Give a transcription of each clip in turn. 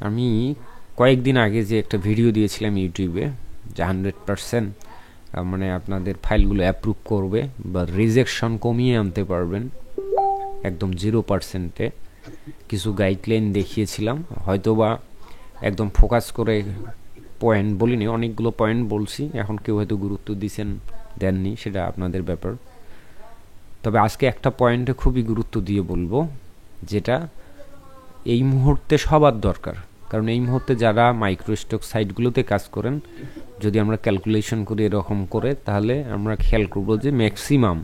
আমি কয়েকদিন আগে যে একটা ভিডিও দিয়েছিলাম ইউটিউবে, যে 100% মানে আপনাদের ফাইলগুলো অ্যাপ্রুভ করবে বা রিজেকশন কমিয়ে আনতে পারবেন একদম 0%-এ কিছু গাইডলাইন দেখিয়েছিলাম। হয়তোবা একদম ফোকাস করে পয়েন্ট বলিনি, অনেকগুলো পয়েন্ট বলছি। এখন কেউ হয়তো গুরুত্ব দিয়েছেন, দেননি, সেটা আপনাদের ব্যাপার। তবে আজকে একটা পয়েন্টে খুবই গুরুত্ব দিয়ে বলবো, যেটা এই মুহূর্তে সবার দরকার। কারণ এই মুহূর্তে যারা মাইক্রোস্টক সাইটগুলোতে কাজ করেন, যদি আমরা ক্যালকুলেশন করি এরকম করে, তাহলে আমরা খেয়াল করব যে ম্যাক্সিমাম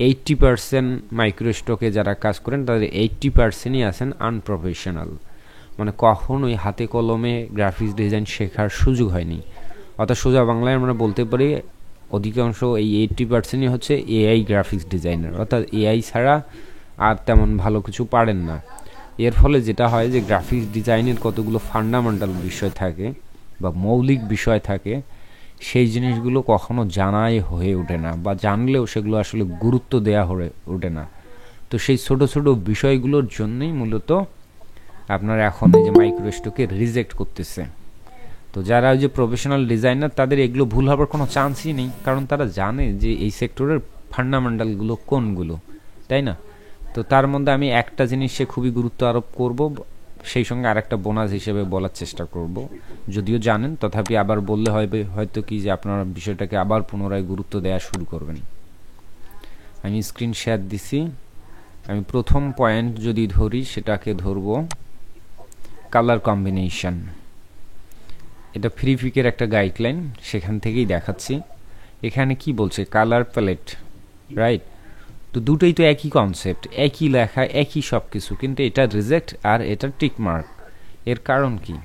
80% মাইক্রোস্টকে যারা কাজ করেন তাদের 80%ই আছেন আনপ্রফেশনাল। মানে কখনোই হাতে কলমে গ্রাফিক্স ডিজাইন শেখার সুযোগ হয়নি। অর্থাৎ সোজা বাংলায় আমরা বলতে পারি অধিকাংশ এই 80%ই হচ্ছে এআই গ্রাফিক্স ডিজাইনার, অর্থাৎ এআই ছাড়া আর তেমন ভালো কিছু পারেন না। এর ফলে যেটা হয় যে গ্রাফিক্স ডিজাইনের কতগুলো ফান্ডামেন্টাল বিষয় থাকে বা মৌলিক বিষয় থাকে, সেই জিনিসগুলো কখনো জানাই হয়ে ওঠে না, বা জানলেও সেগুলো আসলে গুরুত্ব দেওয়া হয়ে ওঠে না। তো সেই ছোট ছোট বিষয়গুলোর জন্যই মূলত আপনার এখন এই যে মাইক্রোস্টকে রিজেক্ট করতেছে। তো যারা ওই যে প্রফেশনাল ডিজাইনার, তাদের এগুলো ভুল হওয়ার কোনো চান্সই নেই, কারণ তারা জানে যে এই সেক্টরের ফান্ডামেন্টালগুলো কোনগুলো, তাই না? তো তার মধ্যে আমি একটা জিনিসে খুবই গুরুত্ব আরোপ করব, সেই সঙ্গে আরেকটা বোনাস হিসেবে বলার চেষ্টা করব। যদিও জানেন, তথাপি আবার বললে হবে হয়তো কি যে আপনারা বিষয়টাকে আবার পুনরায় গুরুত্ব দেওয়া শুরু করবেন। আমি স্ক্রিন শেয়ার দিছি। আমি প্রথম পয়েন্ট যদি ধরি, সেটাকে ধরব কালার কম্বিনেশন। এটা ফ্রিপিকের একটা গাইডলাইন, সেখান থেকেই দেখাচ্ছি। এখানে কি বলছে, কালার প্যালেট, রাইট? তো দুটোই তো একই কনসেপ্ট, একই লেখা, একই সব কিছু, কিন্তু এটা রিজেক্ট আর এটা টিক মার্ক। এর কারণ কি?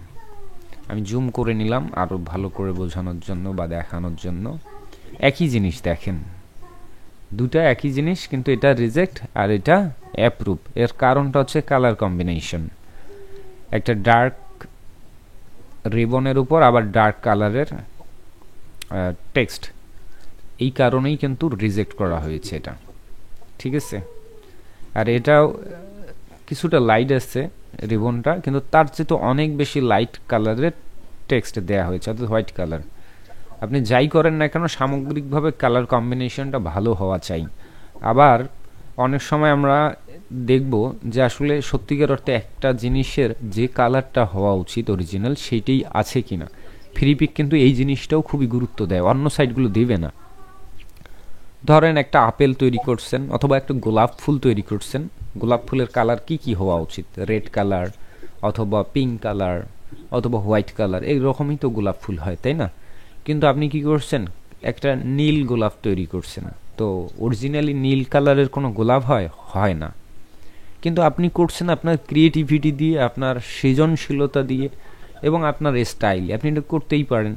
আমি জুম করে নিলাম আরও ভালো করে বোঝানোর জন্য বা দেখানোর জন্য। একই জিনিস দেখেন, দুটা একই জিনিস, কিন্তু এটা রিজেক্ট আর এটা অ্যাপ্রুভ। এর কারণটা হচ্ছে কালার কম্বিনেশন। একটা ডার্ক রিবনের উপর আবার ডার্ক কালারের টেক্সট, এই কারণেই কিন্তু রিজেক্ট করা হয়েছে এটা, ঠিক আছে? আর এটাও কিছুটা লাইট আছে রিবনটা, কিন্তু তার চেয়ে তো অনেক বেশি লাইট কালারের টেক্সট দেয়া হয়েছে, অর্থাৎ হোয়াইট কালার। আপনি যাই করেন না কেন, সামগ্রিকভাবে কালার কম্বিনেশনটা ভালো হওয়া চাই। আবার অনেক সময় আমরা দেখব যে আসলে সত্যিকার অর্থে একটা জিনিসের যে কালারটা হওয়া উচিত অরিজিনাল, সেইটাই আছে কিনা। ফ্রিপিক কিন্তু এই জিনিসটাও খুবই গুরুত্ব দেয়, অন্য সাইটগুলো দেবে না। ধরেন একটা আপেল তৈরি করছেন অথবা একটা গোলাপ ফুল তৈরি করছেন, গোলাপ ফুলের কালার কি কি হওয়া উচিত? রেড কালার অথবা পিঙ্ক কালার অথবা হোয়াইট কালার, এইরকমই তো গোলাপ ফুল হয়, তাই না? কিন্তু আপনি কি করছেন, একটা নীল গোলাপ তৈরি করছেন। তো অরিজিনালি নীল কালারের কোনো গোলাপ হয়? হয় না। কিন্তু আপনি করছেন আপনার ক্রিয়েটিভিটি দিয়ে, আপনার সৃজনশীলতা দিয়ে এবং আপনার স্টাইল, আপনি এটা করতেই পারেন।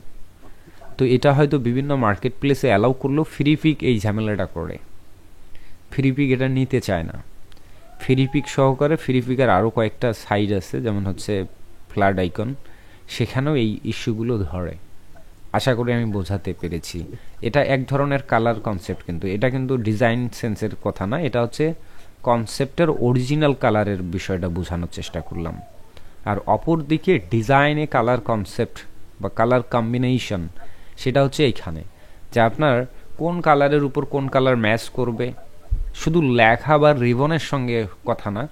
তো এটা হয়তো বিভিন্ন মার্কেট প্লেসে অ্যালাউ করলেও ফ্রিপিক এই ঝামেলাটা করে। ফ্রিপিক এটা নিতে চায় না। ফ্রিপিক সহকারে ফ্রিপিকের আরও কয়েকটা সাইড আছে, যেমন হচ্ছে ফ্ল্যাট আইকন, সেখানেও এই ইস্যুগুলো ধরে। আশা করি আমি বোঝাতে পেরেছি। এটা এক ধরনের কালার কনসেপ্ট, কিন্তু এটা কিন্তু ডিজাইন সেন্সের কথা না, এটা হচ্ছে কনসেপ্টের অরিজিনাল কালারের বিষয়টা বোঝানোর চেষ্টা করলাম। আর অপর দিকে ডিজাইনে কালার কনসেপ্ট বা কালার কম্বিনেশন, সেটা হচ্ছে এইখানে যে আপনার কোন কালারের উপর কোন কালার ম্যাচ করবে। শুধু লেখা বা রিবনের সঙ্গে কথা না,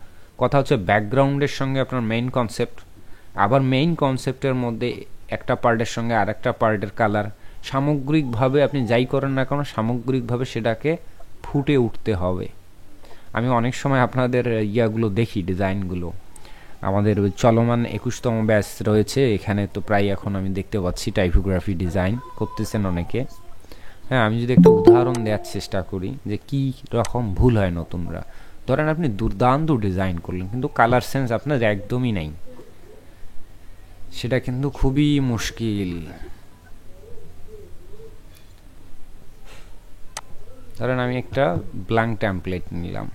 কথা হচ্ছে ব্যাকগ্রাউন্ডের সঙ্গে আপনার মেইন কনসেপ্ট, আবার মেইন কনসেপ্টের মধ্যে একটা পার্টের সঙ্গে আর একটা পার্টের কালার। সামগ্রিকভাবে আপনি যাই করেন না কেন, সামগ্রিকভাবে সেটাকে ফুটে উঠতে হবে। আমি অনেক সময় আপনাদের ইয়াগুলো দেখি, ডিজাইনগুলো, আমাদের ওই চলমান 21তম ব্যাচ রয়েছে এখানে, তো প্রায় এখন আমি দেখতে পাচ্ছি টাইপোগ্রাফি ডিজাইন করতেছেন অনেকে। হ্যাঁ, আমি যদি একটা উদাহরণ দেওয়ার চেষ্টা করি যে কি রকম ভুল হয় নতুনরা। ধরেন আপনি দুর্দান্ত ডিজাইন করলেন, কিন্তু কালার সেন্স আপনার একদমই নাই, সেটা কিন্তু খুবই মুশকিল। ধরেন আমি একটা ব্ল্যাঙ্ক টেমপ্লেট নিলাম,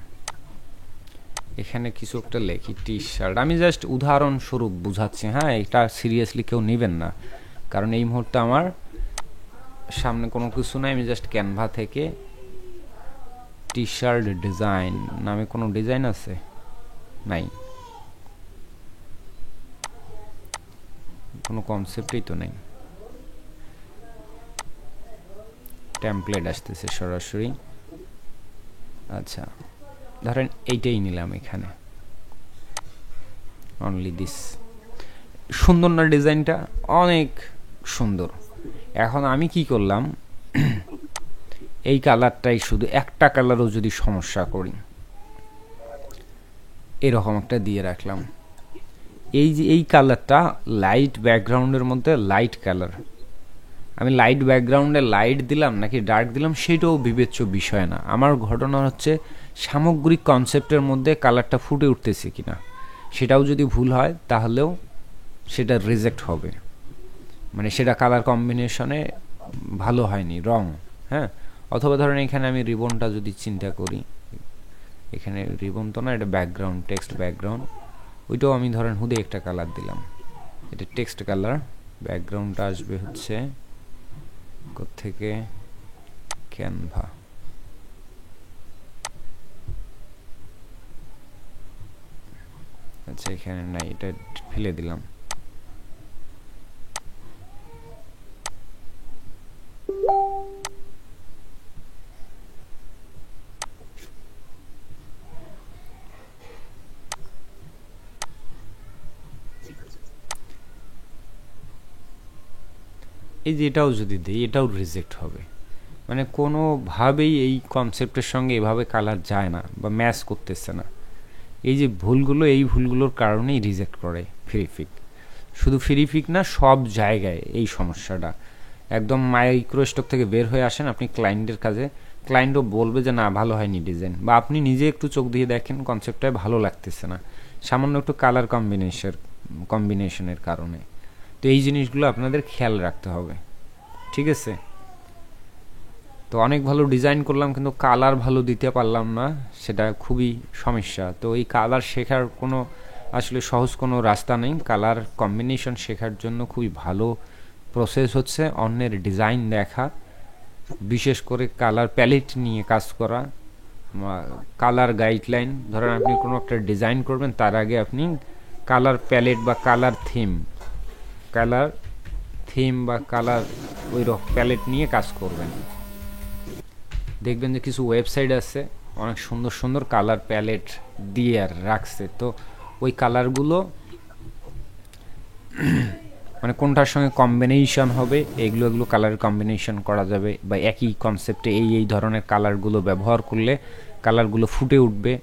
এখানে কিছু একটা লেখি টি শার্ট, আমি জাস্ট উদাহরণস্বরূপ বুঝাচ্ছি, হ্যাঁ? এটা সিরিয়াসলি কেউ নেবেন না, কারণ এই মুহূর্তে আমার সামনে কোনো কিছু নাই। আমি জাস্ট ক্যানভা থেকে টি শার্ট ডিজাইন নামে কোনো ডিজাইন আছে? নাই। কোনো কনসেপ্টই তো নেই। টেমপ্লেট আসতেছে সরাসরি। আচ্ছা, ধরেন এইটাই নিলাম এখানে, অনলি দিস। সুন্দর না ডিজাইনটা? অনেক সুন্দর। এখন আমি কি করলাম, এই কালারটাই শুধু একটা কালারও যদি সমস্যা করি, এরকম একটা দিয়ে রাখলাম। এই যে এই কালারটা লাইট ব্যাকগ্রাউন্ডের মধ্যে লাইট কালার, আমি লাইট ব্যাকগ্রাউন্ডে লাইট দিলাম নাকি ডার্ক দিলাম সেটাও বিবেচ্য বিষয় না। আমার ঘটনা হচ্ছে সামগ্রিক কনসেপ্টের মধ্যে কালারটা ফুটে উঠতেছে কিনা। সেটাও যদি ভুল হয় তাহলেও সেটা রিজেক্ট হবে, মানে সেটা কালার কম্বিনেশনে ভালো হয়নি, রং। হ্যাঁ, অথবা ধরেন এখানে আমি রিবনটা যদি চিন্তা করি, এখানে রিবন তো না, এটা ব্যাকগ্রাউন্ড, টেক্সট ব্যাকগ্রাউন্ড, ওইটাও আমি ধরেন হুদে একটা কালার দিলাম, এটা টেক্সট কালার। ব্যাকগ্রাউন্ডটা আসবে হচ্ছে কোত্থেকে, ক্যানভা। আচ্ছা, এখানে নাই, এটা ফেলে দিলাম। এই যে এটাও যদি দিই, এটাও রিজেক্ট হবে, মানে কোনোভাবেই এই কনসেপ্টের সঙ্গে এভাবে কালার যায় না বা ম্যাচ করতেছে না। এই যে ভুলগুলো, এই ভুলগুলোর কারণেই রিজেক্ট করে ফ্রিফিক। শুধু ফ্রিফিক না, সব জায়গায় এই সমস্যাটা। একদম মাইক্রোস্টক থেকে বের হয়ে আসেন আপনি ক্লায়েন্টের কাছে, ক্লায়েন্টও বলবে যে না ভালো হয়নি ডিজাইন, বা আপনি নিজে একটু চোখ দিয়ে দেখেন কনসেপ্টটাই ভালো লাগতেছে না, সামান্য একটু কালার কম্বিনেশনের কারণে। তো এই জিনিসগুলো আপনাদের খেয়াল রাখতে হবে, ঠিক আছে? তো অনেক ভালো ডিজাইন করলাম কিন্তু কালার ভালো দিতে পারলাম না, সেটা খুবই সমস্যা। তো এই কালার শেখার কোনো আসলে সহজ কোনো রাস্তা নেই। কালার কম্বিনেশন শেখার জন্য খুবই ভালো প্রসেস হচ্ছে অন্যের ডিজাইন দেখা, বিশেষ করে কালার প্যালেট নিয়ে কাজ করা, কালার গাইডলাইন। ধরেন আপনি কোনো একটা ডিজাইন করবেন, তার আগে আপনি কালার প্যালেট বা কালার থিম বা কালার ওই প্যালেট নিয়ে কাজ করবেন। দেখবেন যে কিছু ওয়েবসাইট আছে অনেক সুন্দর সুন্দর কালার প্যালেট দিয়ে আর রাখছে, তো ওই কালারগুলো মানে কোনটার সঙ্গে কম্বিনেশন হবে এগুলো কালার কম্বিনেশন করা যাবে, বা একই কনসেপ্টে এই ধরনের কালারগুলো ব্যবহার করলে কালারগুলো ফুটে উঠবে,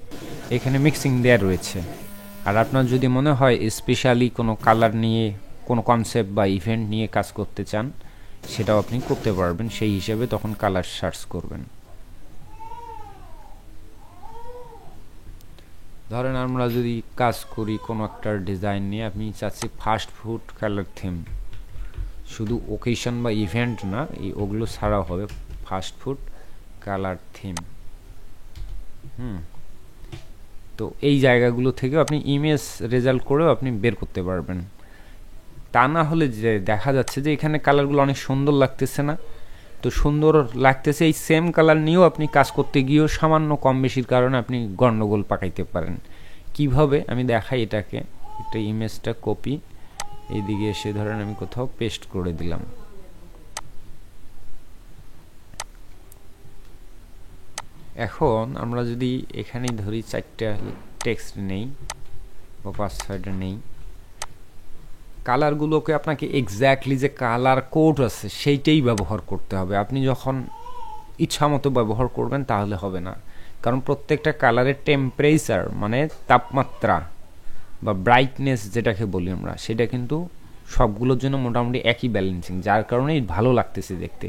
এখানে মিক্সিং দেওয়া রয়েছে। আর আপনার যদি মনে হয় স্পেশালি কোনো কালার নিয়ে কোনো কনসেপ্ট বা ইভেন্ট নিয়ে কাজ করতে চান, সেটাও আপনি করতে পারবেন, সেই হিসেবে তখন কালার সার্চ করবেন। ধরেন আমরা যদি কাজ করি কোনো একটা ডিজাইন নিয়ে, আপনি চাচ্ছি ফাস্ট ফুড কালার থিম, শুধু ওকেশন বা ইভেন্ট না, ওগুলো ছাড়াও হবে ফাস্ট ফুড কালার থিম। তো এই জায়গাগুলো থেকে আপনি ইমেজ রেজাল্ট করেও আপনি বের করতে পারবেন। তা না হলে যে দেখা যাচ্ছে যে এখানে কালারগুলো অনেক সুন্দর লাগতেছে না, তো সুন্দর লাগতেছে এই সেম কালার নিয়েও আপনি কাজ করতে গিয়েও সামান্য কম বেশির কারণে আপনি গন্ডগোল পাকাইতে পারেন। কিভাবে আমি দেখাই, এটাকে একটা ইমেজটা কপি এইদিকে এসে ধরেন আমি কোথাও পেস্ট করে দিলাম। এখন আমরা যদি এখানেই ধরি 4টা টেক্সট নেই বা 5-6টা নেই, কালারগুলোকে আপনাকে এক্স্যাক্টলি যে কালার কোড আছে সেইটাই ব্যবহার করতে হবে। আপনি যখন ইচ্ছা মতো ব্যবহার করবেন তাহলে হবে না, কারণ প্রত্যেকটা কালারের টেম্পারেচার মানে তাপমাত্রা বা ব্রাইটনেস যেটাকে বলি আমরা, সেটা কিন্তু সবগুলোর জন্য মোটামুটি একই ব্যালেন্সিং, যার কারণে ভালো লাগতেছে দেখতে।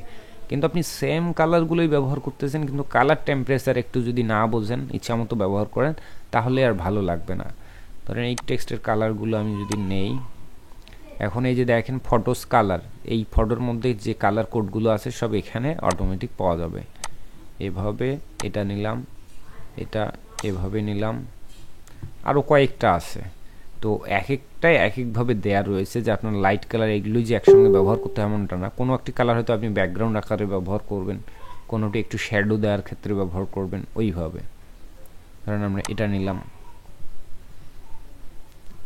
কিন্তু আপনি সেম কালারগুলোই ব্যবহার করতেছেন, কিন্তু কালার টেম্পারেচার একটু যদি না বোঝেন, ইচ্ছা মতো ব্যবহার করেন, তাহলে আর ভালো লাগবে না। ধরেন এই টেক্সটের কালারগুলো আমি যদি নেই, এখন এই যে দেখেন ফটোস কালার, এই ফটোর মধ্যে যে কালার কোডগুলো আছে সব এখানে অটোমেটিক পাওয়া যাবে। এভাবে এটা নিলাম, এটা এভাবে নিলাম, আরও কয়েকটা আছে। তো এক একটাই এক একভাবে দেয়া রয়েছে যে আপনার লাইট কালার এগুলোই যে একসঙ্গে ব্যবহার করতে এমনটা না। কোনো একটি কালার হয়তো আপনি ব্যাকগ্রাউন্ড আকারে ব্যবহার করবেন, কোনোটি একটু শ্যাডো দেওয়ার ক্ষেত্রে ব্যবহার করবেন, ওইভাবে। ধরেন আমরা এটা নিলাম,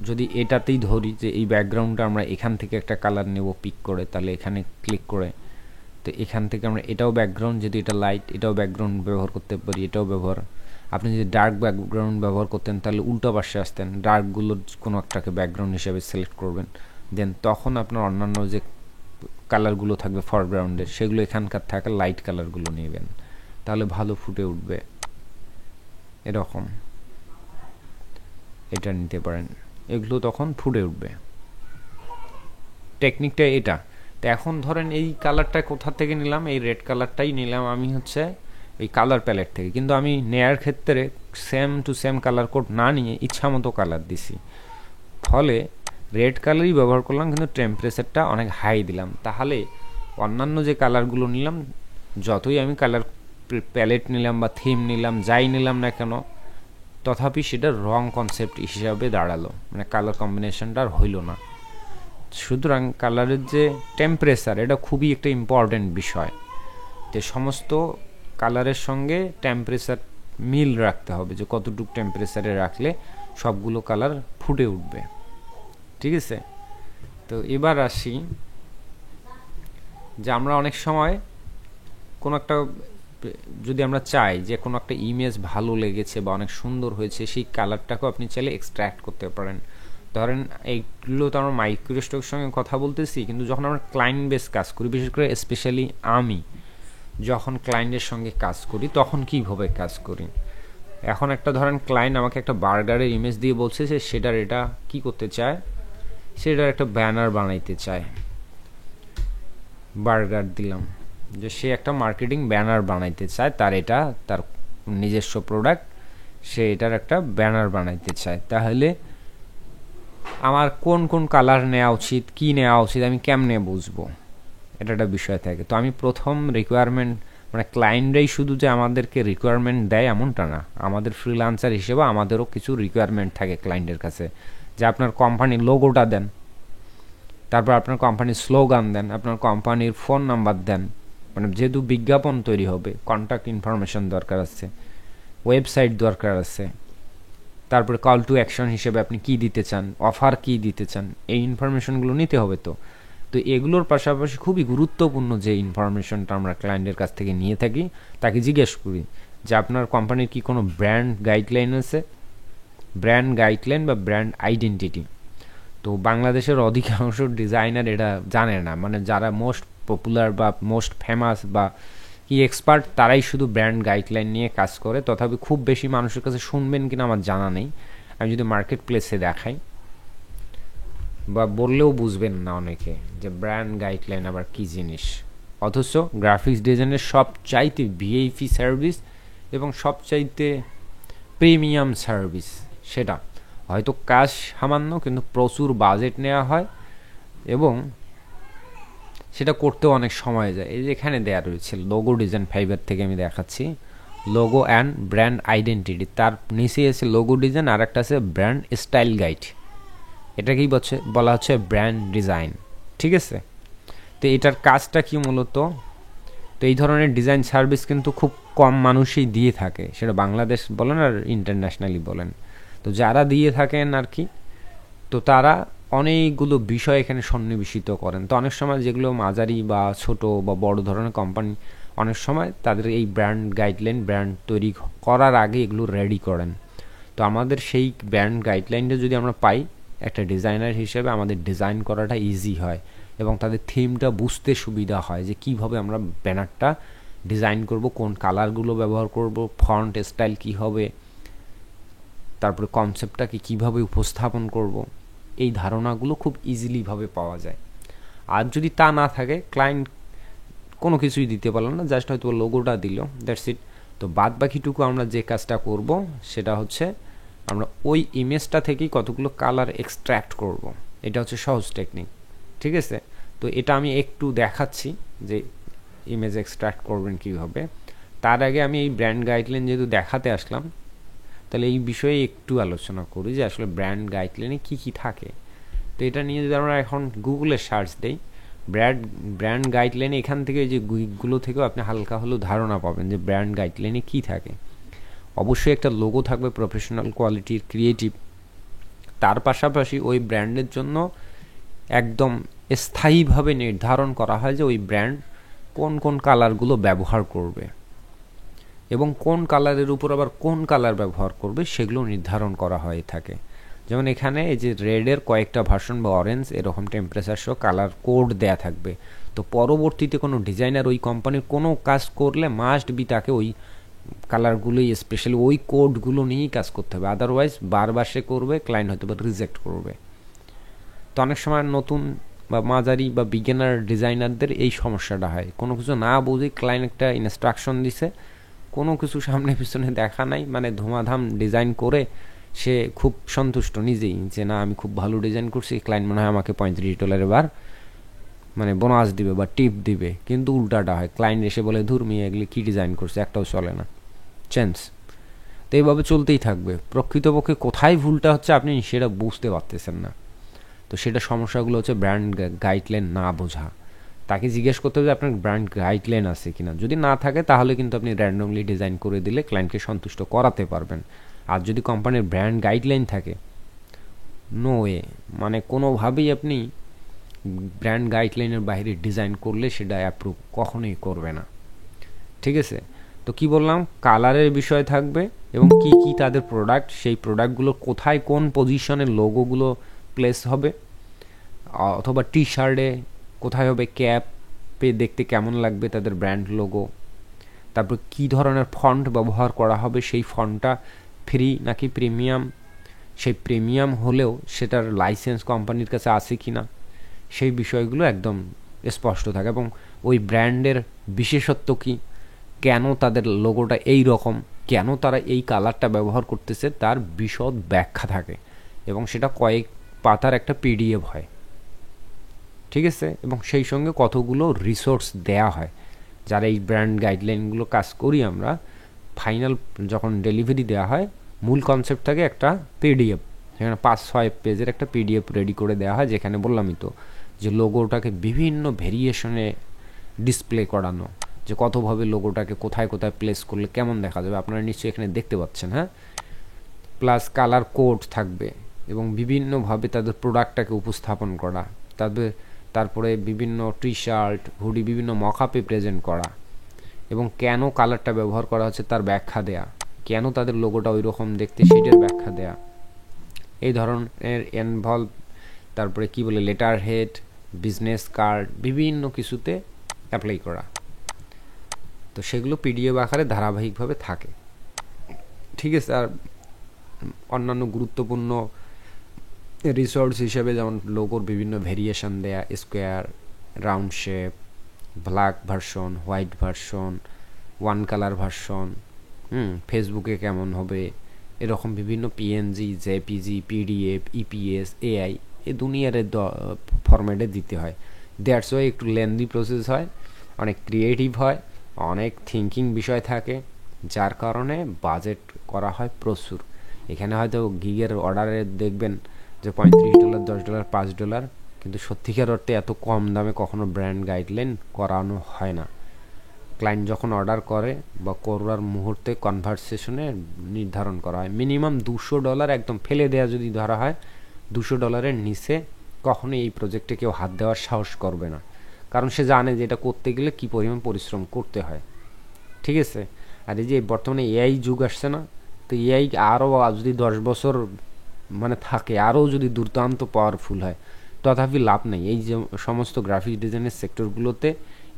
যদি এটাতেই ধরি যে এই ব্যাকগ্রাউন্ডটা আমরা এখান থেকে একটা কালার নেব পিক করে, তাহলে এখানে ক্লিক করে তো এখান থেকে আমরা এটাও ব্যাকগ্রাউন্ড, যদি এটা লাইট এটাও ব্যাকগ্রাউন্ড ব্যবহার করতে পারি, এটাও ব্যবহার। আপনি যদি ডার্ক ব্যাকগ্রাউন্ড ব্যবহার করতেন তাহলে উল্টো পাশে আসতেন, ডার্কগুলোর কোনো একটাকে ব্যাকগ্রাউন্ড হিসেবে সিলেক্ট করবেন, দেন তখন আপনার অন্যান্য যে কালারগুলো থাকবে ফরগ্রাউন্ডে সেগুলো এখানকার থাকা লাইট কালারগুলো নেবেন, তাহলে ভালো ফুটে উঠবে। এরকম এটা নিতে পারেন, এগুলো তখন ফুটে উঠবে। টেকনিকটা এটা। তো এখন ধরেন এই কালারটা কোথা থেকে নিলাম, এই রেড কালারটাই নিলাম আমি হচ্ছে এই কালার প্যালেট থেকে, কিন্তু আমি নেয়ার ক্ষেত্রে same to same colour code না নিয়ে ইচ্ছা মতো কালার দিছি, ফলে রেড কালারই ব্যবহার করলাম কিন্তু টেম্পারেচারটা অনেক হাই দিলাম। তাহলে অন্যান্য যে কালারগুলো নিলাম, যতই আমি কালার প্যালেট নিলাম বা থিম নিলাম যাই নিলাম না কেন, তথাপি সেটা রং কনসেপ্ট হিসাবে দাঁড়ালো, মানে কালার কম্বিনেশনটা আর হইল না। সুতরাং কালারের যে টেম্পারেচার এটা খুবই একটা ইম্পর্টেন্ট বিষয়, যে সমস্ত কালারের সঙ্গে টেম্পারেচার মিল রাখতে হবে, যে কতটুকু টেম্পারেচারে রাখলে সবগুলো কালার ফুটে উঠবে। ঠিক আছে, তো এবার আসি যে আমরা অনেক সময় কোনো একটা, যদি আমরা চাই যে কোনো একটা ইমেজ ভালো লেগেছে বা অনেক সুন্দর হয়েছে, সেই কালারটাকেও আপনি চাইলে এক্সট্র্যাক্ট করতে পারেন। ধরেন এইগুলো তো আমরা মাইক্রোস্টকের সঙ্গে কথা বলতেছি, কিন্তু যখন আমরা ক্লায়েন্ট বেস কাজ করি, বিশেষ করে স্পেশালি আমি যখন ক্লায়েন্টের সঙ্গে কাজ করি তখন কীভাবে কাজ করি। এখন একটা ধরেন ক্লায়েন্ট আমাকে একটা বার্গারের ইমেজ দিয়ে বলছে যে সেটার এটা কি করতে চায়, সেটার একটা ব্যানার বানাইতে চায়। বার্গার দিলাম, যে সে একটা মার্কেটিং ব্যানার বানাইতে চায়, তার এটা তার নিজস্ব প্রোডাক্ট, সে এটার একটা ব্যানার বানাইতে চায়। তাহলে আমার কোন কোন কালার নেওয়া উচিত, কি নেওয়া উচিত, আমি কেমনে বুঝবো, এটা একটা বিষয় থাকে। তো আমি প্রথম রিকোয়ারমেন্ট, মানে ক্লায়েন্টরাই শুধু যে আমাদেরকে রিকোয়ারমেন্ট দেয় এমনটা না, আমাদের ফ্রিল্যান্সার হিসেবে আমাদেরও কিছু রিকোয়ারমেন্ট থাকে ক্লায়েন্টের কাছে, যে আপনার কোম্পানির লোগোটা দেন, তারপর আপনার কোম্পানির স্লোগান দেন, আপনার কোম্পানির ফোন নাম্বার দেন, মানে যেহেতু বিজ্ঞাপন তৈরি হবে কন্ট্যাক্ট ইনফরমেশন দরকার আছে, ওয়েবসাইট দরকার আছে, তারপরে কল টু অ্যাকশন হিসেবে আপনি কি দিতে চান, অফার কি দিতে চান, এই ইনফরমেশনগুলো নিতে হবে। তো তো এগুলোর পাশাপাশি খুবই গুরুত্বপূর্ণ যে ইনফরমেশনটা আমরা ক্লায়েন্টের কাছ থেকে নিয়ে থাকি, তাকে জিজ্ঞেস করি যে আপনার কোম্পানির কি কোনো ব্র্যান্ড গাইডলাইন আছে, ব্র্যান্ড গাইডলাইন বা ব্র্যান্ড আইডেন্টিটি। তো বাংলাদেশের অধিকাংশ ডিজাইনার এটা জানে না, মানে যারা মোস্ট পপুলার বা মোস্ট ফেমাস বা কি এক্সপার্ট তারাই শুধু ব্র্যান্ড গাইডলাইন নিয়ে কাজ করে, তথাপি খুব বেশি মানুষের কাছে শুনবেন কিনা আমার জানা নেই। আমি যদি মার্কেট প্লেসে দেখাই বা বললেও বুঝবেন না অনেকে যে ব্র্যান্ড গাইডলাইন আবার কি জিনিস, অথচ গ্রাফিক্স ডিজাইনের সবচাইতে ভিআইপি সার্ভিস এবং সবচাইতে প্রিমিয়াম সার্ভিস, সেটা হয়তো কাজ সামান্য কিন্তু প্রচুর বাজেট নেওয়া হয় এবং সেটা করতেও অনেক সময় যায়। এই যে এখানে দেওয়া রয়েছে লোগো ডিজাইন ফাইবার থেকে আমি দেখাচ্ছি, লোগো অ্যান্ড ব্র্যান্ড আইডেন্টিটি, তার নিচে আছে লোগো ডিজাইন, আর একটা আছে ব্র্যান্ড স্টাইল গাইড, এটাকেই বলা হচ্ছে ব্র্যান্ড ডিজাইন। ঠিক আছে, তো এটার কাজটা কি মূলত, তো এই ধরনের ডিজাইন সার্ভিস কিন্তু খুব কম মানুষই দিয়ে থাকে, সেটা বাংলাদেশ বলেন আর ইন্টারন্যাশনালি বলেন। তো যারা দিয়ে থাকেন আর কি, তো তারা অনেকগুলো বিষয় এখানে সন্নিবেশিত করেন। তো অনেক সময় যেগুলো মাঝারি বা ছোট বা বড় ধরনের কোম্পানি, অনেক সময় তাদের এই ব্র্যান্ড গাইডলাইন ব্র্যান্ড তৈরি করার আগে এগুলো রেডি করেন। তো আমাদের সেই ব্র্যান্ড গাইডলাইনটা যদি আমরা পাই একটা ডিজাইনার হিসেবে, আমাদের ডিজাইন করাটা ইজি হয় এবং তাদের থিমটা বুঝতে সুবিধা হয় যে কিভাবে আমরা ব্যানারটা ডিজাইন করব, কোন কালারগুলো ব্যবহার করব, ফন্ট স্টাইল কী হবে, তারপরে কনসেপ্টটাকে কীভাবে উপস্থাপন করব, এই ধারণাগুলো খুব ইজিলিভাবে পাওয়া যায়। আর যদি তা না থাকে, ক্লায়েন্ট কোনো কিছুই দিতে পারলো না, জাস্ট হয়তো লোগোটা দিল, দ্যাটস ইট। তো বাদ বাকিটুকু আমরা যে কাজটা করব সেটা হচ্ছে আমরা ওই ইমেজটা থেকেই কতগুলো কালার এক্সট্র্যাক্ট করব, এটা হচ্ছে সহজ টেকনিক। ঠিক আছে, তো এটা আমি একটু দেখাচ্ছি যে ইমেজ এক্সট্র্যাক্ট করবেন কীভাবে। তার আগে আমি এই ব্র্যান্ড গাইডলাইন যেহেতু দেখাতে আসলাম, তাহলে এই বিষয়ে একটু আলোচনা করি যে আসলে ব্র্যান্ড গাইডলাইনে কী কী থাকে। তো এটা নিয়ে যদি আমরা এখন গুগলে সার্চ দিই ব্র্যান্ড গাইডলাইনে, এখান থেকে যে গুইগুলো থেকেও আপনি হালকা হলেও ধারণা পাবেন যে ব্র্যান্ড গাইডলাইনে কী থাকে। অবশ্যই একটা লোগো থাকবে প্রফেশনাল কোয়ালিটির, ক্রিয়েটিভ, তার পাশাপাশি ওই ব্র্যান্ডের জন্য একদম স্থায়ীভাবে নির্ধারণ করা হয় যে ওই ব্র্যান্ড কোন কোন কালারগুলো ব্যবহার করবে এবং কোন কালারের উপর আবার কোন কালার ব্যবহার করবে সেগুলো নির্ধারণ করা হয়ে থাকে। যেমন এখানে এই যে রেডের কয়েকটা ভার্সন বা অরেঞ্জ এরকম টেম্পারেচার সহ কালার কোড দেয়া থাকবে। তো পরবর্তীতে কোনো ডিজাইনার ওই কোম্পানির কোনো কাজ করলে মাস্ট বি তাকে ওই কালারগুলোই স্পেশালি ওই কোডগুলো নিয়েই কাজ করতে হবে, আদারওয়াইজ বারবার সে করবে, ক্লায়েন্ট হয়তো বা রিজেক্ট করবে। তো অনেক সময় নতুন বা মাঝারি বা বিগিনার ডিজাইনারদের এই সমস্যাটা হয়, কোনো কিছু না বুঝে ক্লায়েন্ট একটা ইনস্ট্রাকশন দিছে, কোনো কিছু সামনে পিছনে দেখা নাই, মানে ধুমাধাম ডিজাইন করে সে খুব সন্তুষ্ট নিজেই যে না আমি খুব ভালো ডিজাইন করছি, ক্লায়েন্ট মনে হয় আমাকে $35 বার মানে বোনাস দিবে বা টিপ দিবে, কিন্তু উল্টাটা হয়, ক্লায়েন্ট এসে বলে ধুর মিয়া এগুলি কী ডিজাইন করছে, একটাও চলে না, চেঞ্জ। তো এইভাবে চলতেই থাকবে। প্রকৃতপক্ষে কোথায় ভুলটা হচ্ছে আপনি সেটা বুঝতে পারতেছেন না। তো সেটা সমস্যাগুলো হচ্ছে ব্র্যান্ড গাইডলাইন না বোঝা। তাকে জিজ্ঞেস করতে হবে আপনার ব্র্যান্ড গাইডলাইন আছে কিনা, যদি না থাকে তাহলে কিন্তু আপনি র্যান্ডমলি ডিজাইন করে দিলে ক্লায়েন্টকে সন্তুষ্ট করাতে পারবেন। আর যদি কোম্পানির ব্র্যান্ড গাইডলাইন থাকে, নো ওয়ে, মানে কোনোভাবেই আপনি ব্র্যান্ড গাইডলাইনের বাইরে ডিজাইন করলে সেটা অ্যাপ্রুভ কখনোই করবে না। ঠিক আছে, তো কি বললাম, কালারের বিষয় থাকবে এবং কি কি তাদের প্রোডাক্ট, সেই প্রোডাক্টগুলো কোথায় কোন পজিশনের লোগোগুলো প্লেস হবে, অথবা টি শার্টে কোথায় হবে, ক্যাপে দেখতে কেমন লাগবে তাদের ব্র্যান্ড লোগো, তারপর কি ধরনের ফন্ট ব্যবহার করা হবে, সেই ফন্টটা ফ্রি নাকি প্রিমিয়াম, সেই প্রিমিয়াম হলেও সেটার লাইসেন্স কোম্পানির কাছে আছে কি না, সেই বিষয়গুলো একদম স্পষ্ট থাকে। এবং ওই ব্র্যান্ডের বিশেষত্ব কি, কেন তাদের লোগোটা এই রকম, কেন তারা এই কালারটা ব্যবহার করতেছে, তার বিশদ ব্যাখ্যা থাকে এবং সেটা কয়েক পাতার একটা পিডিএফ হয়। ঠিক আছে, এবং সেই সঙ্গে কতগুলো রিসোর্স দেয়া হয়। যারা এই ব্র্যান্ড গাইডলাইনগুলো কাজ করি আমরা, ফাইনাল যখন ডেলিভারি দেওয়া হয়, মূল কনসেপ্ট থাকে একটা পিডিএফ, সেখানে 5-6 পেজের একটা পিডিএফ রেডি করে দেওয়া হয়, যেখানে বললামই তো যে লোগোটাকে বিভিন্ন ভেরিয়েশনে ডিসপ্লে করানো, যে কতভাবে লোগোটাকে কোথায় কোথায় প্লেস করলে কেমন দেখা যাবে, আপনারা নিশ্চয়ই এখানে দেখতে পাচ্ছেন। হ্যাঁ, প্লাস কালার কোড থাকবে এবং বিভিন্নভাবে তাদের প্রোডাক্টটাকে উপস্থাপন করা, তারপরে বিভিন্ন টি শার্ট হুডি বিভিন্ন মকআপে প্রেজেন্ট করা এবং কেন কালারটা ব্যবহার করা হচ্ছে তার ব্যাখ্যা দেয়া, কেন তাদের লোগোটা ওই রকম দেখতে সেটার ব্যাখ্যা দেয়া, এই ধরনের ইনভলভ, তারপরে কি বলে লেটার হেড, বিজনেস কার্ড, বিভিন্ন কিছুতে অ্যাপ্লাই করা। তো সেগুলো পিডিএফ আকারে ধারাবাহিকভাবে থাকে। ঠিক আছে, আর অন্যান্য গুরুত্বপূর্ণ রিসোর্স হিসেবে যেমন লোগোর বিভিন্ন ভেরিয়েশন দেয়া, square, round shape, black version, white version, one colour version, ফেসবুকে কেমন হবে, এরকম বিভিন্ন PNG, JPG, PDF, EPS, AI, এ দুনিয়ার ফরম্যাটে দিতে হয়। দ্যাটস ওয়াই একটু লেন্দি প্রসেস হয়, অনেক ক্রিয়েটিভ হয়, অনেক থিঙ্কিং বিষয় থাকে, যার কারণে বাজেট করা হয় প্রচুর। এখানে হয়তো গিগের অর্ডারে দেখবেন যে $35, $10, $5, কিন্তু সত্যিকার অর্থে এত কম দামে কখনো ব্র্যান্ড গাইডলাইন করানো হয় না। ক্লায়েন্ট যখন অর্ডার করে বা করার মুহূর্তে কনভারসেশনে নির্ধারণ করা হয় মিনিমাম $200 একদম ফেলে দেওয়া যদি ধরা হয়, $200 নিচে কখনোই এই প্রজেক্টে কেউ হাত দেওয়ার সাহস করবে না, কারণ সে জানে যে এটা করতে গেলে কী পরিমাণ পরিশ্রম করতে হয়। ঠিক আছে, আর এই যে বর্তমানে এআই যুগ আসছে না, তো এআই আরও যদি 10 বছর মানে থাকে, আরও যদি দুর্দান্ত পাওয়ারফুল হয়, তথাপি লাভ নেই। এই যে সমস্ত গ্রাফিক ডিজাইনের সেক্টরগুলোতে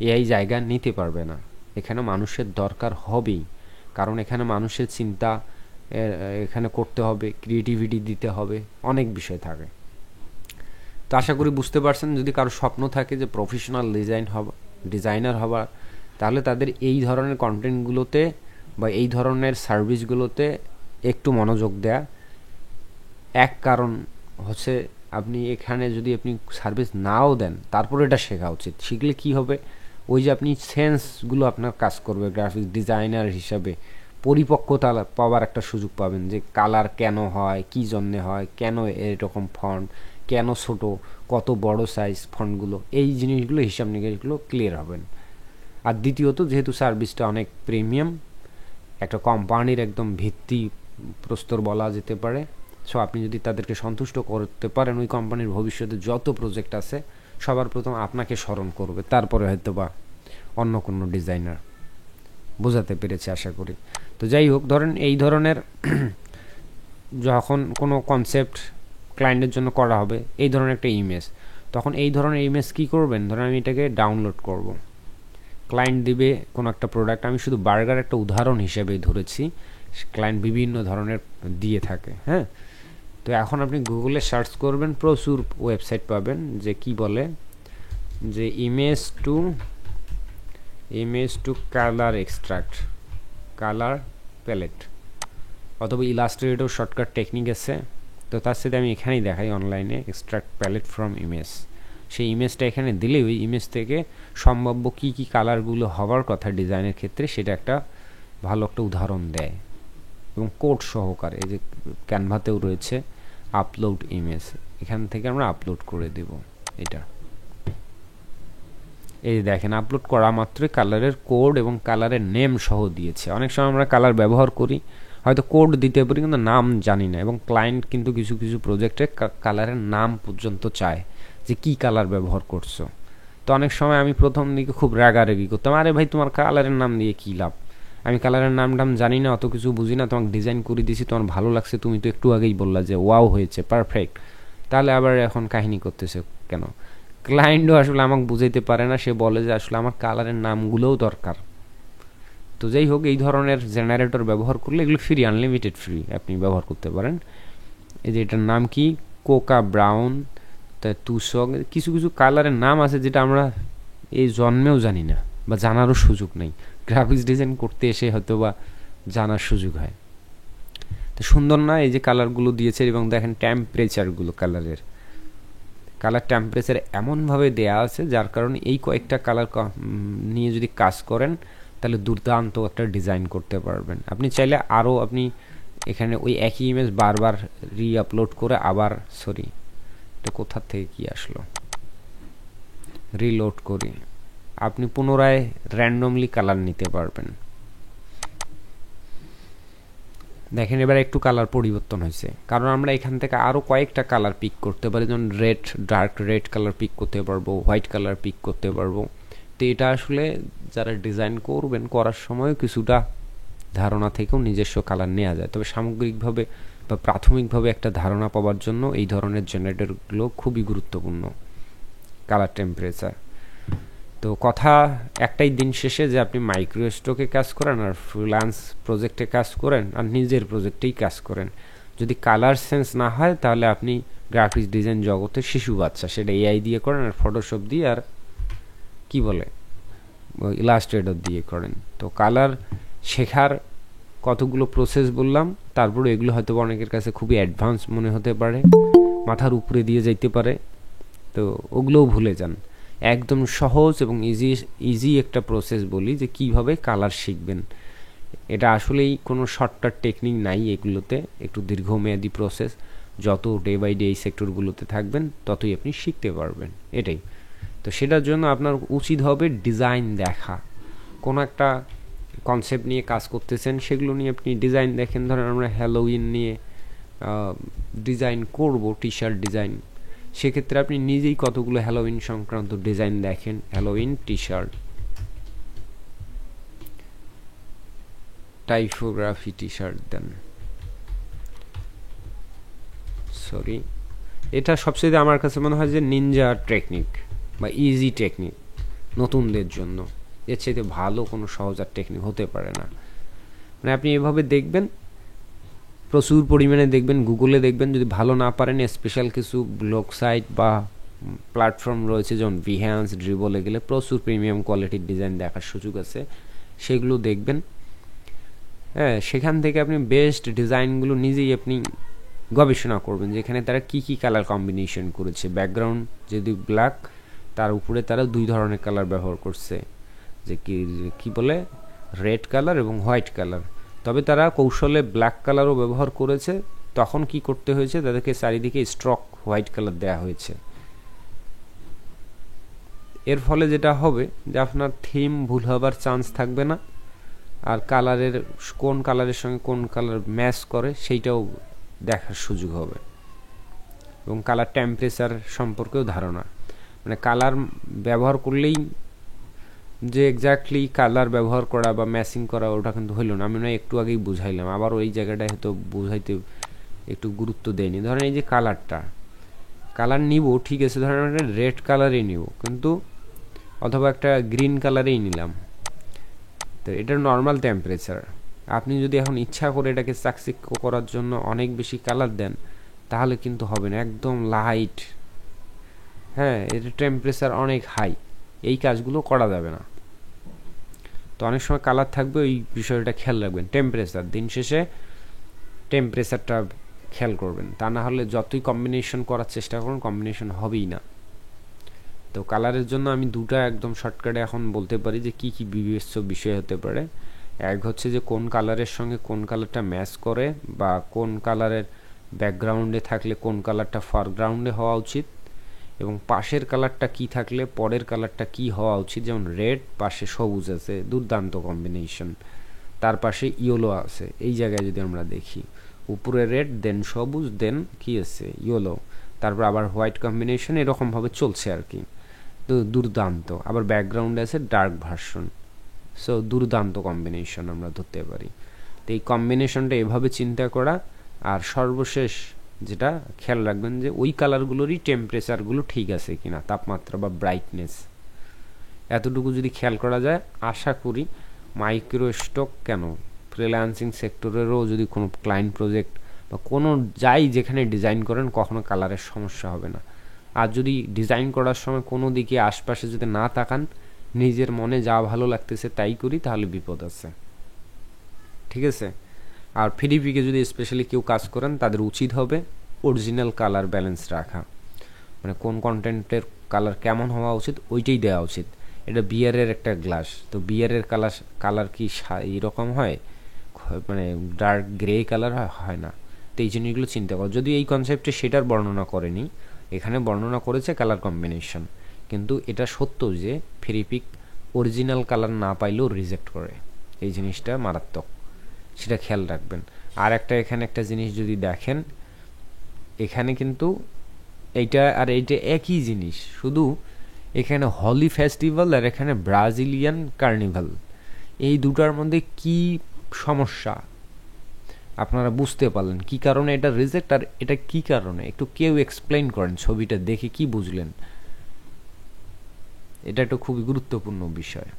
এআই জায়গা নিতে পারবে না, এখানে মানুষের দরকার হবেই, কারণ এখানে মানুষের চিন্তা এখানে করতে হবে, ক্রিয়েটিভিটি দিতে হবে, অনেক বিষয় থাকে। তো আশা করি বুঝতে পারছেন, যদি কারো স্বপ্ন থাকে যে প্রফেশনাল ডিজাইনার হবার, তাহলে তাদের এই ধরনের কন্টেন্টগুলোতে বা এই ধরনের সার্ভিসগুলোতে একটু মনোযোগ দেয়া। এক কারণ হচ্ছে আপনি এখানে যদি আপনি সার্ভিস নাও দেন, তারপরে এটা শেখা উচিত। শিখলে কি হবে, ওই যে আপনি সেন্সগুলো আপনার কাজ করবে, গ্রাফিক ডিজাইনার হিসাবে পরিপক্কতা পাওয়ার একটা সুযোগ পাবেন, যে কালার কেন হয়, কী জন্যে হয়, কেন এরকম ফন্ট, কেন ছোটো, কত বড় সাইজ ফন্টগুলো, এই জিনিসগুলো হিসাব নিকাশগুলো ক্লিয়ার হবেন। আর দ্বিতীয়ত, যেহেতু সার্ভিসটা অনেক প্রিমিয়াম, একটা কোম্পানির একদম ভিত্তি প্রস্তর বলা যেতে পারে, সো আপনি যদি তাদেরকে সন্তুষ্ট করতে পারেন, ওই কোম্পানির ভবিষ্যতে যত প্রজেক্ট আছে সবার প্রথম আপনাকে স্মরণ করবে, তারপরে হয়তো বা অন্য কোনো ডিজাইনার। বোঝাতে পেরেছি আশা করি। তো যাই হোক, ধরেন এই ধরনের যখন কোনো কনসেপ্ট ক্লায়েন্টের জন্য করা হবে, এই ধরনের একটা ইমেজ, তখন এই ধরনের ইমেজ কি করবেন, ধরেন আমি এটাকে ডাউনলোড করব, ক্লায়েন্ট দিবে কোনো একটা প্রোডাক্ট, আমি শুধু বার্গার একটা উদাহরণ হিসেবে ধরেছি, ক্লায়েন্ট বিভিন্ন ধরনের দিয়ে থাকে। হ্যাঁ, তো এখন আপনি গুগলে সার্চ করবেন, প্রচুর ওয়েবসাইট পাবেন যে কি বলে যে image to colour extract, colour palette, অথবা ইলাস্ট্রেটর শর্টকাট টেকনিক আছে। তো তার সাথে আমি এখানেই দেখাই অনলাইনে এক্সট্রাক্ট প্যালেট ফ্রম ইমেজ। সেই ইমেজটা এখানে দিলে ওই ইমেজ থেকে সম্ভাব্য কী কী কালারগুলো হওয়ার কথা ডিজাইনের ক্ষেত্রে সেটা একটা ভালো একটা উদাহরণ দেয়, এবং কোড সহকারে। এই যে ক্যানভাতেও রয়েছে আপলোড ইমেজ, এখান থেকে আমরা আপলোড করে দেব এটা। এই দেখেন, আপলোড করা মাত্রই কালারের কোড এবং কালারের নেম সহ দিয়েছে। অনেক সময় আমরা কালার ব্যবহার করি, হয়তো কোড দিতে পারি কিন্তু নাম জানি না, এবং ক্লায়েন্ট কিন্তু কিছু কিছু প্রজেক্টে কালারের নাম পর্যন্ত চায় যে কি কালার ব্যবহার করছো। তো অনেক সময় আমি প্রথম দিকে খুব রাগারাগি করতাম, আরে ভাই তোমার কালারের নাম দিয়ে কী লাভ, আমি কালারের নাম জানি না, অত কিছু বুঝি না, তোমাকে ডিজাইন করে দিয়েছি, তোমার ভালো লাগছে, তুমি তো একটু আগেই বললা যে ওয়াও হয়েছে, পারফেক্ট, তাহলে আবার এখন কাহিনী করতেছে কেন? ক্লায়েন্টও আসলে আমাকে বুঝাইতে পারে না, সে বলে যে আসলে আমার কালারের নামগুলোও দরকার। তো যাই হোক, এই ধরনের জেনারেটর ব্যবহার করলে এগুলো ফ্রি, আনলিমিটেড ফ্রি, আপনি ব্যবহার করতে পারেন। এই যে এটার নাম কি, কোকা ব্রাউন, তা তুষক, কিছু কিছু কালারের নাম আছে যেটা আমরা এই জন্মেও জানি না, বা জানারও সুযোগ নেই, গ্রাফিক্স ডিজাইন করতে এসে হয়তো বা জানার সুযোগ হয়। তো সুন্দর না এই যে কালারগুলো দিয়েছে, এবং দেখেন টেম্পারেচারগুলো, কালার টেম্পারেচার এমনভাবে দেয়া আছে যার কারণে এই কয়েকটা কালার নিয়ে যদি কাজ করেন তাহলে দুর্দান্ত একটা ডিজাইন করতে পারবেন। আপনি চাইলে আরও আপনি এখানে ওই একই ইমেজ বারবার আপলোড করে আবার, সরি এটা কোথা থেকে কি আসলো, রিলোড করি, আপনি পুনরায় র্যান্ডমলি কালার নিতে পারবেন। দেখেন এবার একটু কালার পরিবর্তন হয়েছে, কারণ আমরা এখান থেকে আরও কয়েকটা কালার পিক করতে পারি, যেমন red, dark red colour pick করতে পারবো, হোয়াইট কালার পিক করতে পারবো। তো এটা আসলে যারা ডিজাইন করবেন, করার সময় কিছুটা ধারণা থেকেও নিজস্ব কালার নেওয়া যায়, তবে সামগ্রিকভাবে বা প্রাথমিকভাবে একটা ধারণা পাওয়ার জন্য এই ধরনের জেনারেটরগুলো খুবই গুরুত্বপূর্ণ, কালার টেম্পারেচার। তো কথা একটাই, দিন শেষে যে আপনি মাইক্রো স্টকে কাজ করেন আর ফ্রিল্যান্স প্রজেক্টে কাজ করেন আর নিজের প্রজেক্টেই কাজ করেন, যদি কালার সেন্স না হয় তাহলে আপনি গ্রাফিক্স ডিজাইন জগতের শিশু বাচ্চা, সেটা এআই দিয়ে করেন আর ফটোশপ দিয়ে আর কি বলে ইলাস্ট্রেটর দিয়ে করেন। তো কালার শেখার কতগুলো প্রসেস বললাম, তারপরে এগুলো হয়তো অনেকের কাছে খুবই অ্যাডভান্স মনে হতে পারে, মাথার উপরে দিয়ে যাইতে পারে, তো ওগুলোও ভুলে যান। একদম সহজ এবং ইজি একটা প্রসেস বলি যে কিভাবে কালার শিখবেন। এটা আসলেই কোনো শর্টকাট টেকনিক নাই, এগুলোতে একটু দীর্ঘমেয়াদী প্রসেস। যত ডে বাই ডে এই সেক্টরগুলোতে থাকবেন ততই আপনি শিখতে পারবেন, এটাই। তো সেটার জন্য আপনার উচিত হবে ডিজাইন দেখা। কোনো একটা কনসেপ্ট নিয়ে কাজ করতেছেন, সেগুলো নিয়ে আপনি ডিজাইন দেখেন। ধরেন আমরা হ্যালোউইন নিয়ে ডিজাইন করব, টি শার্ট ডিজাইন, সেক্ষেত্রে আপনি নিজেই কতগুলো হ্যালোউইন সংক্রান্ত ডিজাইন দেখেন, Halloween T shirt, typography T shirt দেন, সরি এটা সবচেয়ে আমার কাছে মনে হয় যে নিনজা টেকনিক বা ইজি টেকনিক নতুনদের জন্য, এর চাইতে ভালো কোনো সহজ আর টেকনিক হতে পারে না। মানে আপনি এভাবে দেখবেন, প্রচুর পরিমাণে দেখবেন, গুগলে দেখবেন, যদি ভালো না পারেন স্পেশাল কিছু ব্লগ সাইট বা প্ল্যাটফর্ম রয়েছে যেমন ভিহ্যান্স, ড্রিবলে গেলে প্রচুর প্রিমিয়াম কোয়ালিটির ডিজাইন দেখার সুযোগ আছে, সেগুলো দেখবেন। হ্যাঁ, সেখান থেকে আপনি বেস্ট ডিজাইনগুলো নিজেই আপনি গবেষণা করবেন, যেখানে তারা কি কি কালার কম্বিনেশন করেছে। ব্যাকগ্রাউন্ড যদি ব্ল্যাক, তার উপরে তারা দুই ধরনের কালার ব্যবহার করছে, যে কি বলে রেড কালার এবং হোয়াইট কালার। তবে তারা কৌশলে ব্ল্যাক কালারও ব্যবহার করেছে, তখন কি করতে হয়েছে, তাদেরকে চারিদিকে স্ট্রক হোয়াইট কালার দেওয়া হয়েছে। এর ফলে যেটা হবে যে আপনার থিম ভুল হবার চান্স থাকবে না, আর কালারের কোন কালারের সঙ্গে কোন কালার ম্যাচ করে সেইটাও দেখার সুযোগ হবে, এবং কালার টেম্পারেচার সম্পর্কেও ধারণা, মানে কালার ব্যবহার করলেই যে এক্স্যাক্টলি কালার ব্যবহার করা বা ম্যাচিং করা ওটা কিন্তু হইল না। আমি না একটু আগেই বুঝাইলাম, আবার ওই জায়গাটায় হয়তো বুঝাইতে একটু গুরুত্ব দেয়নি। ধরেন এই যে কালার নিব, ঠিক আছে, ধরেন একটা রেড কালারই নিব, কিন্তু অথবা একটা গ্রিন কালারেই নিলাম, তো এটা নর্মাল টেম্পারেচার। আপনি যদি এখন ইচ্ছা করে এটাকে চাকচিক্য করার জন্য অনেক বেশি কালার দেন, তাহলে কিন্তু হবে না, একদম লাইট, হ্যাঁ, এটা টেম্পারেচার অনেক হাই, এই কাজগুলো করা যাবে না। তো অনেক সময় কালার থাকবে, ওই বিষয়টা খেয়াল রাখবেন। টেম্পারেচার, দিন শেষে টেম্পারেচারটা খেয়াল করবেন, তা না হলে যতই কম্বিনেশন করার চেষ্টা করুন কম্বিনেশন হবেই না। তো কালারের জন্য আমি দুটা একদম শর্টকাটে এখন বলতে পারি যে কি কি বিবেচ্য বিষয় হতে পারে। এক হচ্ছে যে কোন কালারের সঙ্গে কোন কালারটা ম্যাচ করে, বা কোন কালারের ব্যাকগ্রাউন্ডে থাকলে কোন কালারটা ফরগ্রাউন্ডে হওয়া উচিত, এবং পাশের কালারটা কি থাকলে পরের কালারটা কি হওয়া উচিত। যেমন রেড, পাশে সবুজ আছে, দুর্দান্ত কম্বিনেশন, তার পাশে ইয়েলো আছে। এই জায়গায় যদি আমরা দেখি, উপরে রেড, দেন সবুজ, দেন কি আছে ইয়েলো, তারপর আবার হোয়াইট কম্বিনেশন, এরকমভাবে চলছে আর কি। তো দুর্দান্ত। আবার ব্যাকগ্রাউন্ডে আছে ডার্ক ভার্সন, সো দুর্দান্ত কম্বিনেশন আমরা ধরতে পারি। তো এই কম্বিনেশনটা এভাবে চিন্তা করা। আর সর্বশেষ যেটা খেয়াল রাখবেন যে ওই কালারগুলোরই টেম্পারেচারগুলো ঠিক আছে কিনা, তাপমাত্রা বা ব্রাইটনেস, এতটুকু যদি খেয়াল করা যায়, আশা করি মাইক্রো স্টক কেন ফ্রিল্যান্সিং সেক্টরেরও যদি কোনো ক্লায়েন্ট প্রজেক্ট বা কোনো যাই যেখানে ডিজাইন করেন, কখনো কালারের সমস্যা হবে না। আর যদি ডিজাইন করার সময় কোনো দিকে আশপাশে যদি না তাকান, নিজের মনে যা ভালো লাগতেছে তাই করি, তাহলে বিপদ আছে, ঠিক আছে। আর ফিডিপিকে যদি স্পেশালি কেউ কাজ করেন, তাদের উচিত হবে অরিজিনাল কালার ব্যালেন্স রাখা, মানে কোন কন্টেন্টের কালার কেমন হওয়া উচিত ওইটাই দেওয়া উচিত। এটা বিয়ারের একটা গ্লাস, তো বিয়ারের কালার কি এইরকম হয়, মানে ডার্ক গ্রে কালার হয় না। তো এই জিনিসগুলো চিন্তা করো। যদি এই কনসেপ্টে সেটার বর্ণনা করেনি, এখানে বর্ণনা করেছে কালার কম্বিনেশন, কিন্তু এটা সত্য যে ফিরিপিক অরিজিনাল কালার না পাইলেও রিজেক্ট করে, এই জিনিসটা মারাত্মক, সেটা খেয়াল রাখবেন। আর একটা এখানে একটা জিনিস যদি দেখেন, এখানে কিন্তু এইটা আর এইটা একই জিনিস, শুধু এখানে হলি ফেস্টিভ্যাল আর এখানে ব্রাজিলিয়ান কার্নিভাল, এই দুটার মধ্যে কি সমস্যা আপনারা বুঝতে পারলেন, কি কারণে এটা রিজেক্ট, আর এটা কি কারণে, একটু কেউ এক্সপ্লেইন করেন, ছবিটা দেখে কি বুঝলেন। এটা একটা খুবই গুরুত্বপূর্ণ বিষয়,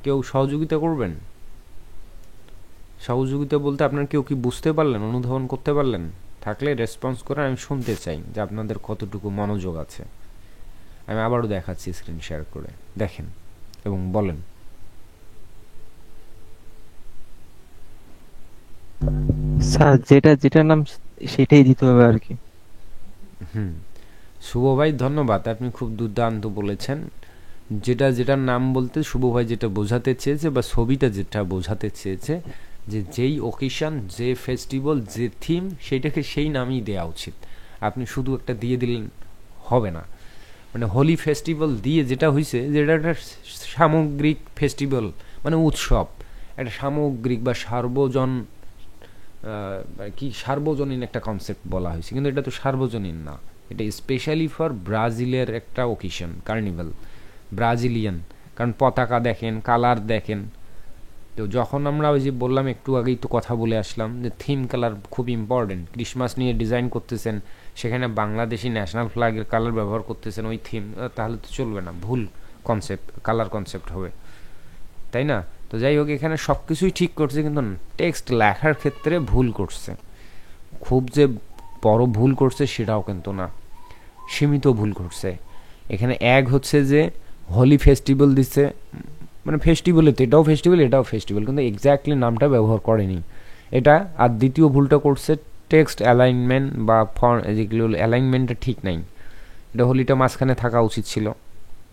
কেউ সহযোগিতা করবেন। সহযোগিতা বলতে আপনার কেউ কি বুঝতে পারলেন, অনুধাবন করতে পারলেন? থাকলে রেসপন্স করে, আমি শুনতে চাই যে আপনাদের কতটুকু মনোযোগ আছে। আমি আবারও দেখাচ্ছি, স্ক্রিন শেয়ার করে দেখেন এবং বলেন। স্যার যেটার নাম সেটাই দিতে হবে আর কি। শুভ ভাই ধন্যবাদ, আপনি খুব দুর্দান্ত বলেছেন। যেটার নাম বলতে শুভ ভাই যেটা বোঝাতে চেয়েছে, বা ছবিটা যেটা বোঝাতে চেয়েছে, যে যেই ওকেশন, যে ফেস্টিভ্যাল, যে থিম, সেইটাকে সেই নামই দেওয়া উচিত। আপনি শুধু একটা দিয়ে দিলেন হবে না। মানে হোলি ফেস্টিভ্যাল দিয়ে যেটা হয়েছে, যেটা একটা সামগ্রিক ফেস্টিভ্যাল, মানে উৎসব, একটা সামগ্রিক বা সার্বজনীন একটা কনসেপ্ট বলা হয়েছে, কিন্তু এটা তো সার্বজনীন না, এটা স্পেশালি ফর ব্রাজিলের একটা ওকেশন, কার্নিভাল, ব্রাজিলিয়ান। কারণ পতাকা দেখেন, কালার দেখেন। তো যখন আমরা ওই যে বললাম, একটু আগেই তো কথা বলে আসলাম যে থিম কালার খুব ইম্পর্টেন্ট। ক্রিসমাস নিয়ে ডিজাইন করতেছেন, সেখানে বাংলাদেশি ন্যাশনাল ফ্ল্যাগের কালার ব্যবহার করতেছেন ওই থিম, তাহলে তো চলবে না, ভুল কনসেপ্ট, কালার কনসেপ্ট হবে, তাই না? তো যাই হোক, এখানে সব কিছুই ঠিক করছে, কিন্তু টেক্সট লেখার ক্ষেত্রে ভুল করছে। খুব যে বড় ভুল করছে সেটাও কিন্তু না, সীমিত ভুল করছে। এখানে এক হচ্ছে যে হোলি ফেস্টিভ্যাল দিচ্ছে, মানে ফেস্টিভ্যালে তো এটাও ফেস্টিভ্যাল, এটাও ফেস্টিভ্যাল, কিন্তু এক্স্যাক্টলি নামটা ব্যবহার করেনি এটা। আর দ্বিতীয় ভুলটা করছে টেক্সট অ্যালাইনমেন্ট বা যেগুলো অ্যালাইনমেন্টটা ঠিক নাই, এটা হোলিটা মাঝখানে থাকা উচিত ছিল,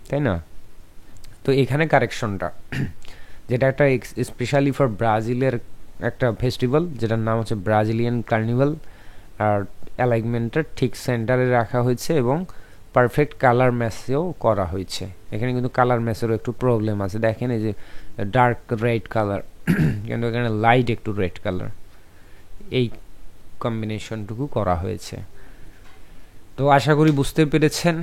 তাই না? তো এখানে কারেকশনটা, যেটা একটা স্পেশালি ফর ব্রাজিলের একটা ফেস্টিভ্যাল, যেটার নাম হচ্ছে ব্রাজিলিয়ান কার্নিভাল, আর অ্যালাইনমেন্টটা ঠিক সেন্টারে রাখা হয়েছে এবং পারফেক্ট কালার ম্যাচেও করা হয়েছে। এখানে কিন্তু কালার ম্যাচেরও একটু প্রবলেম আছে, দেখেন এই যে ডার্ক রেড কালার, কিন্তু এখানে লাইট একটু রেড কালার, এই কম্বিনেশনটুকু করা হয়েছে। তো আশা করি বুঝতে পেরেছেন।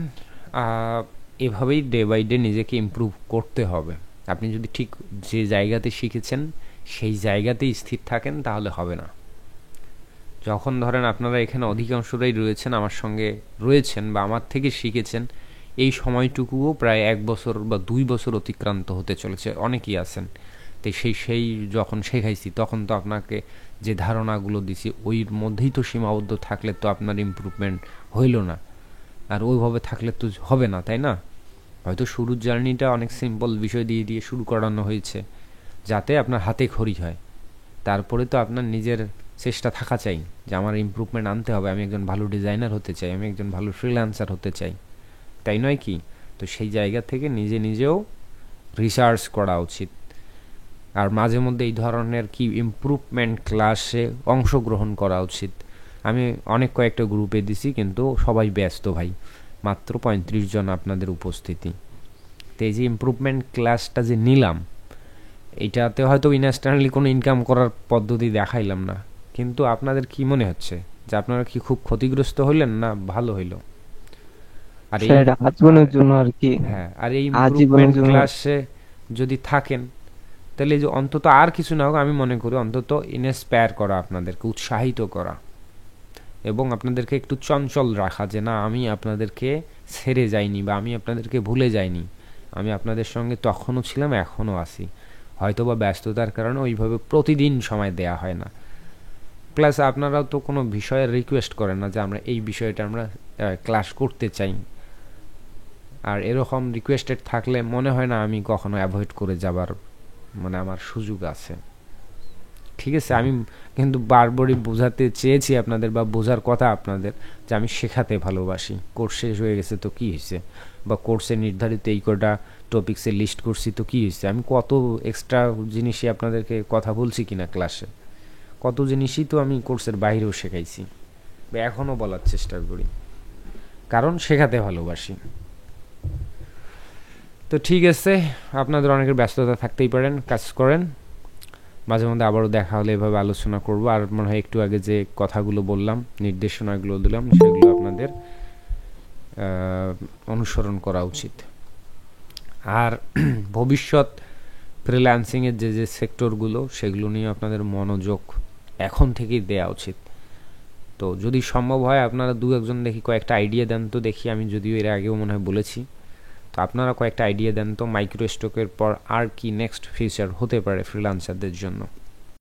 এভাবেই ডে বাই ডে নিজেকে ইমপ্রুভ করতে হবে। আপনি যদি ঠিক যে জায়গাতে শিখেছেন সেই জায়গাতেই স্থির থাকেন তাহলে হবে না। যখন ধরেন আপনারা এখানে অধিকাংশরাই রয়েছেন, আমার সঙ্গে রয়েছেন বা আমার থেকে শিখেছেন, এই সময়টুকুও প্রায় 1 বছর বা 2 বছর অতিক্রান্ত হতে চলেছে, অনেকেই আছেন। তো সেই যখন শেখাইছি তখন তো আপনাকে যে ধারণাগুলো দিছি ওই মধ্যেই তো সীমাবদ্ধ থাকলে তো আপনার ইমপ্রুভমেন্ট হইল না, আর ওইভাবে থাকলে তো হবে না, তাই না? হয়তো শুরুর জার্নিটা অনেক সিম্পল বিষয় দিয়ে দিয়ে শুরু করানো হয়েছে যাতে আপনার হাতে খড়ি হয়। তারপরে তো আপনার নিজের চেষ্টা থাকা চাই যে আমার ইমপ্রুভমেন্ট আনতে হবে, আমি একজন ভালো ডিজাইনার হতে চাই, আমি একজন ভালো ফ্রিল্যান্সার হতে চাই, তাই নয় কি? তো সেই জায়গা থেকে নিজেও রিসার্চ করা উচিত। আর মাঝে মধ্যে এই ধরনের কি ইমপ্রুভমেন্ট ক্লাসে অংশগ্রহণ করা উচিত। আমি অনেক কয়েকটা গ্রুপে দিছি কিন্তু সবাই ব্যস্ত ভাই, মাত্র 35 জন আপনাদের উপস্থিতি। তো এই যে ইমপ্রুভমেন্ট ক্লাসটা যে নিলাম, এইটাতে হয়তো ইনস্ট্যান্টলি কোনো ইনকাম করার পদ্ধতি দেখাইলাম না, কিন্তু আপনাদের কি মনে হচ্ছে যে আপনারা কি খুব ক্ষতিগ্রস্ত হইলেন না ভালো হইল? আর এই আজীবনের জন্য আর কি। হ্যাঁ, আর এই আজীবনের ইমপ্রুভমেন্ট জন্য। ক্লাসে যদি থাকেন তাহলে যে অন্তত আর কিছু না হোক, আমি মনে করি অন্তত ইন্সপায়ার করা, আপনাদেরকে উৎসাহিত করা এবং আপনাদেরকে একটু চঞ্চল রাখা যে না আমি আপনাদেরকে ছেড়ে যাইনি বা আমি আপনাদেরকে ভুলে যাইনি, আমি আপনাদের সঙ্গে তখনও ছিলাম এখনও আছি। হয়তো বা ব্যস্ততার কারণে ওইভাবে প্রতিদিন সময় দেয়া হয় না। প্লাস আপনারাও তো কোনো বিষয়ের রিকোয়েস্ট করেন না যে আমরা এই বিষয়টা আমরা ক্লাস করতে চাই, আর এরকম রিকোয়েস্টেড থাকলে মনে হয় না আমি কখনো অ্যাভয়েড করে যাবার মানে আমার সুযোগ আছে। ঠিক আছে, আমি কিন্তু বারবারই বোঝাতে চেয়েছি আপনাদের বা বোঝার কথা আপনাদের যে আমি শেখাতে ভালোবাসি। কোর্স শেষ হয়ে গেছে তো কী হয়েছে, বা কোর্সে নির্ধারিত এই কটা টপিক্সে লিস্ট করছি তো কী হয়েছে, আমি কত এক্সট্রা জিনিসই আপনাদেরকে কথা বলছি কিনা ক্লাসে, কত জিনিসই তো আমি কোর্সের বাইরেও শেখাইছি বা এখনও বলার চেষ্টা করি, কারণ শেখাতে ভালোবাসি। তো ঠিক আছে, আপনাদের অনেকের ব্যস্ততা থাকতেই পারেন, কাজ করেন, মাঝে মধ্যে আবারও দেখা হলে এভাবে আলোচনা করব। আর মনে হয় একটু আগে যে কথাগুলো বললাম, নির্দেশনাগুলো দিলাম, সেগুলো আপনাদের অনুসরণ করা উচিত। আর ভবিষ্যৎ ফ্রিল্যান্সিংয়ের যে সেক্টরগুলো সেগুলো নিয়ে আপনাদের মনোযোগ এখন থেকেই দেওয়া উচিত। তো যদি সম্ভব হয় আপনারা 2-1 দেখি কয়েকটা আইডিয়া দেন তো দেখি, আমি যদিও এর আগেও মনে হয় বলেছি, তো আপনারা কয়েকটা আইডিয়া দেন তো মাইক্রো স্টকের পর আর কি নেক্সট ফিচার হতে পারে ফ্রিল্যান্সারদের জন্য।